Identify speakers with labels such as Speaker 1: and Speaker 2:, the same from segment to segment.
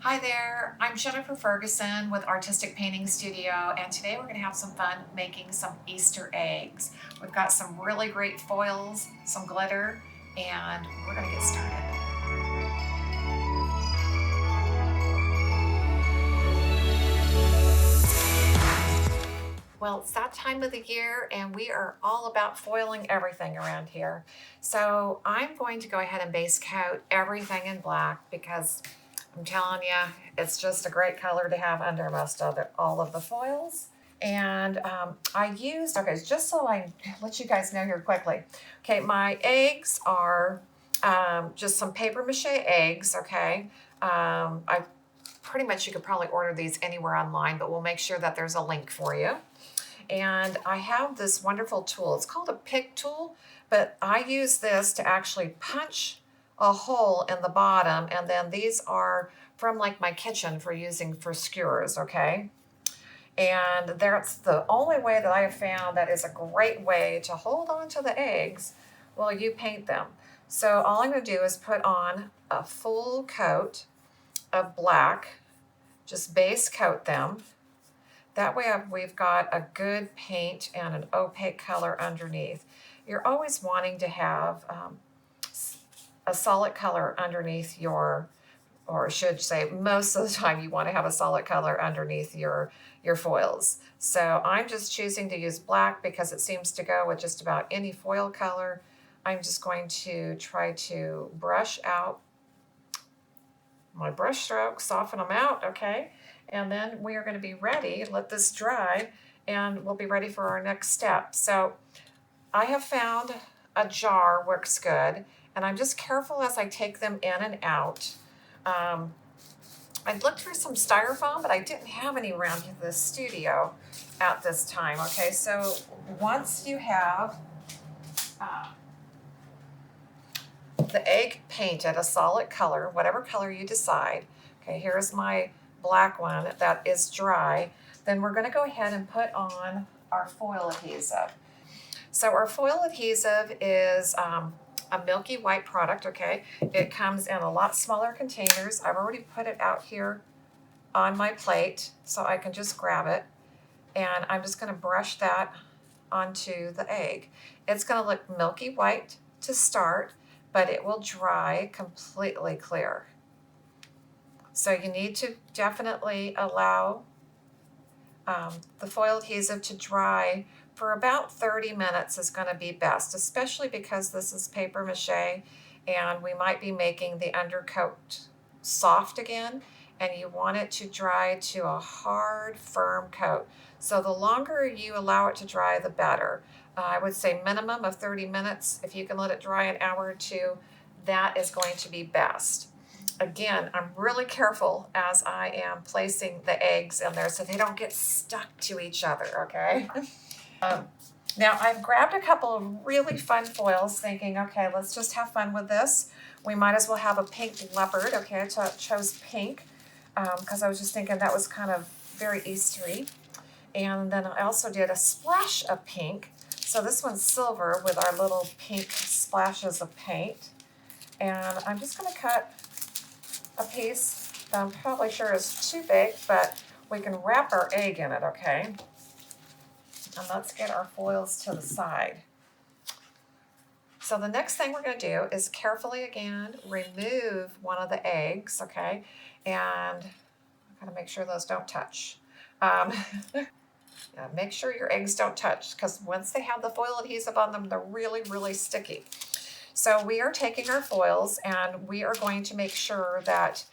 Speaker 1: Hi there, I'm Jennifer Ferguson with Artistic Painting Studio, and today we're going to have some fun making some Easter eggs. We've got some really great foils, some glitter, and we're going to get started. Well, it's that time of the year, and we are all about foiling everything around here. So I'm going to go ahead and base coat everything in black because I'm telling you, it's just a great color to have under all of the foils. And I used, okay, just so I let you guys know here quickly. Okay, my eggs are just some paper mache eggs, okay? I pretty much, you could probably order these anywhere online, but we'll make sure that there's a link for you. And I have this wonderful tool. It's called a pick tool, but I use this to actually punch a hole in the bottom. And then these are from like my kitchen for using for skewers, okay? And that's the only way that I have found that is a great way to hold on to the eggs while you paint them. So all I'm gonna do is put on a full coat of black, just base coat them. That way we've got a good paint and an opaque color underneath. You're always wanting to have a solid color underneath your, or I should say most of the time you want to have a solid color underneath your foils. So I'm just choosing to use black because it seems to go with just about any foil color. I'm just going to try to brush out my brush strokes, soften them out, okay? And then we are going to be ready, let this dry, and we'll be ready for our next step. So I have found a jar works good, and I'm just careful as I take them in and out. Um, I looked for some styrofoam, but I didn't have any around the studio at this time, okay? So once you have uh, the egg painted a solid color, whatever color you decide. Okay, here's my black one that is dry. Then we're gonna go ahead and put on our foil adhesive. So our foil adhesive is a milky white product, okay? It comes in a lot smaller containers. I've already put it out here on my plate so I can just grab it. And I'm just gonna brush that onto the egg. It's gonna look milky white to start, but it will dry completely clear. So you need to definitely allow the foil adhesive to dry for about 30 minutes is gonna be best, especially because this is paper mache and we might be making the undercoat soft again, and you want it to dry to a hard, firm coat. So the longer you allow it to dry, the better. I would say minimum of 30 minutes. If you can let it dry an hour or two, that is going to be best. Again, I'm really careful as I am placing the eggs in there so they don't get stuck to each other, okay? Now I've grabbed a couple of really fun foils thinking, okay, let's just have fun with this. We might as well have a pink leopard, okay? I chose pink because I was just thinking that was kind of very Eastery. And then I also did a splash of pink. So this one's silver with our little pink splashes of paint. And I'm just gonna cut a piece that I'm probably sure is too big, but we can wrap our egg in it, okay? And let's get our foils to the side. So the next thing we're gonna do is carefully again remove one of the eggs, okay? And I gotta make sure those don't touch. Yeah, make sure your eggs don't touch because once they have the foil adhesive on them, they're really, really sticky. So we are taking our foils and we are going to make sure that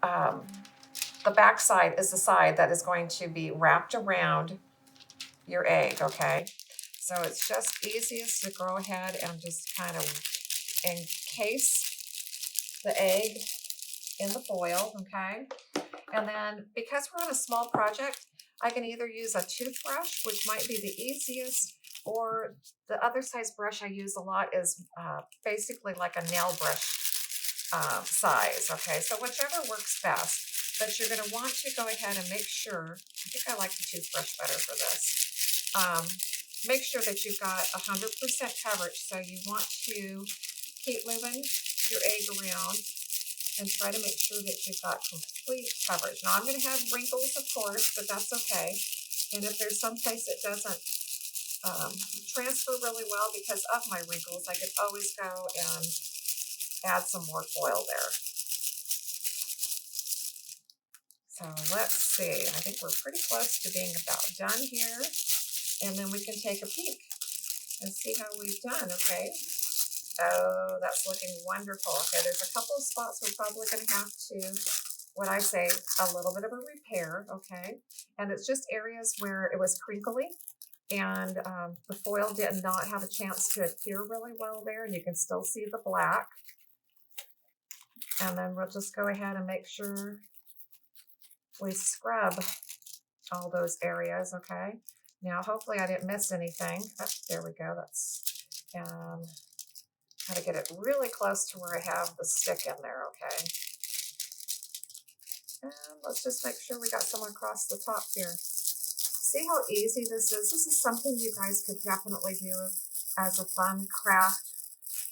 Speaker 1: the back side is the side that is going to be wrapped around your egg, okay? So it's just easiest to go ahead and just kind of encase the egg in the foil, okay? And then because we're on a small project, I can either use a toothbrush, which might be the easiest, or the other size brush I use a lot is basically like a nail brush size, okay? So whichever works best, but you're gonna want to go ahead and make sure, I think I like the toothbrush better for this. Make sure that you've got 100% coverage, so you want to keep moving your egg around and try to make sure that you've got complete coverage. Now I'm going to have wrinkles, of course, but that's okay. And if there's some place that doesn't transfer really well because of my wrinkles, I could always go and add some more foil there. So let's see, I think we're pretty close to being about done here. And then we can take a peek and see how we've done, okay? Oh, that's looking wonderful. Okay, there's a couple of spots we're probably going to have to, what I say, a little bit of a repair, okay? And it's just areas where it was crinkly and the foil did not have a chance to adhere really well there, and you can still see the black. And then we'll just go ahead and make sure we scrub all those areas, okay? Now, hopefully I didn't miss anything. Oh, there we go. That's, got to get it really close to where I have the stick in there, okay? And let's just make sure we got someone across the top here. See how easy this is? This is something you guys could definitely do as a fun craft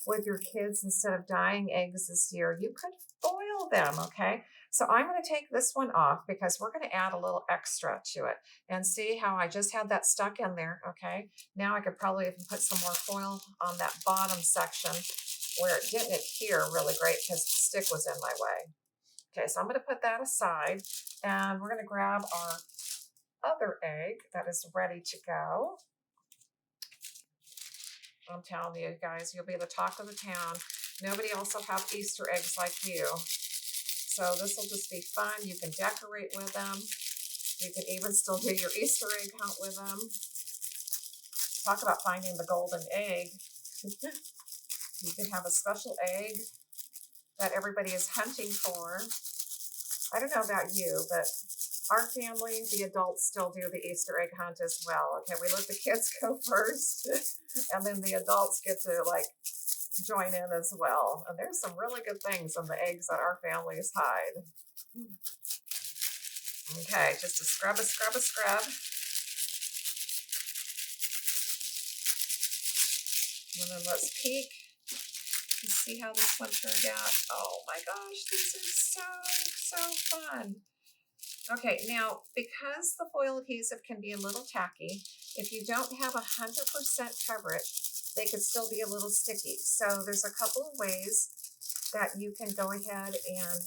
Speaker 1: with your kids. Instead of dyeing eggs this year, you could foil them, okay? So I'm going to take this one off because we're going to add a little extra to it. And see how I just had that stuck in there, okay? Now I could probably even put some more foil on that bottom section where it didn't adhere really great because the stick was in my way. Okay, so I'm going to put that aside, and we're going to grab our other egg that is ready to go. I'm telling you guys, you'll be the talk of the town. Nobody else will have Easter eggs like you. So this will just be fun. You can decorate with them. You can even still do your Easter egg hunt with them. Talk about finding the golden egg. You can have a special egg that everybody is hunting for. I don't know about you, but our family, the adults, still do the Easter egg hunt as well. Okay, we let the kids go first, and then the adults get to like join in as well. And there's some really good things in the eggs that our families hide. Okay, just a scrub, a scrub, a scrub. And then let's peek and see how this one turned out. Oh my gosh, these are so fun. Okay, now because the foil adhesive can be a little tacky, if you don't have 100% coverage, they could still be a little sticky. So there's a couple of ways that you can go ahead and,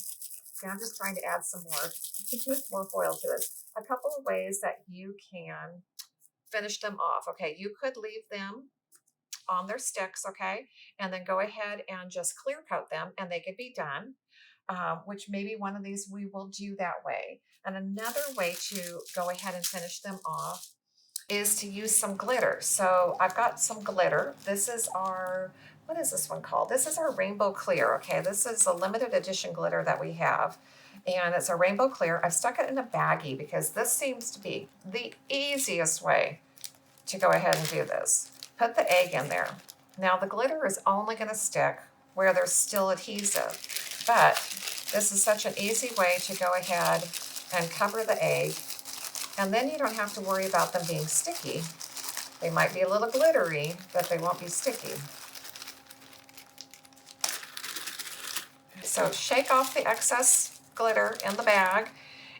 Speaker 1: okay, I'm just trying to add some more foil to it. A couple of ways that you can finish them off. Okay, you could leave them on their sticks, okay, and then go ahead and just clear coat them and they could be done. Which maybe one of these we will do that way. And another way to go ahead and finish them off is to use some glitter. So I've got some glitter. This is our, what is this one called? This is our Rainbow Clear, okay? This is a limited edition glitter that we have. And it's a Rainbow Clear. I've stuck it in a baggie because this seems to be the easiest way to go ahead and do this. Put the egg in there. Now the glitter is only gonna stick where there's still adhesive. But this is such an easy way to go ahead and cover the egg, and then you don't have to worry about them being sticky. They might be a little glittery, but they won't be sticky. So shake off the excess glitter in the bag,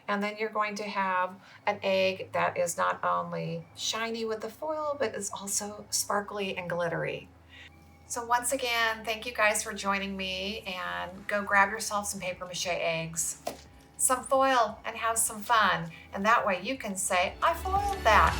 Speaker 1: and then you're going to have an egg that is not only shiny with the foil, but is also sparkly and glittery. So once again, thank you guys for joining me, and go grab yourself some paper mache eggs, some foil, and have some fun. And that way you can say, I foiled that.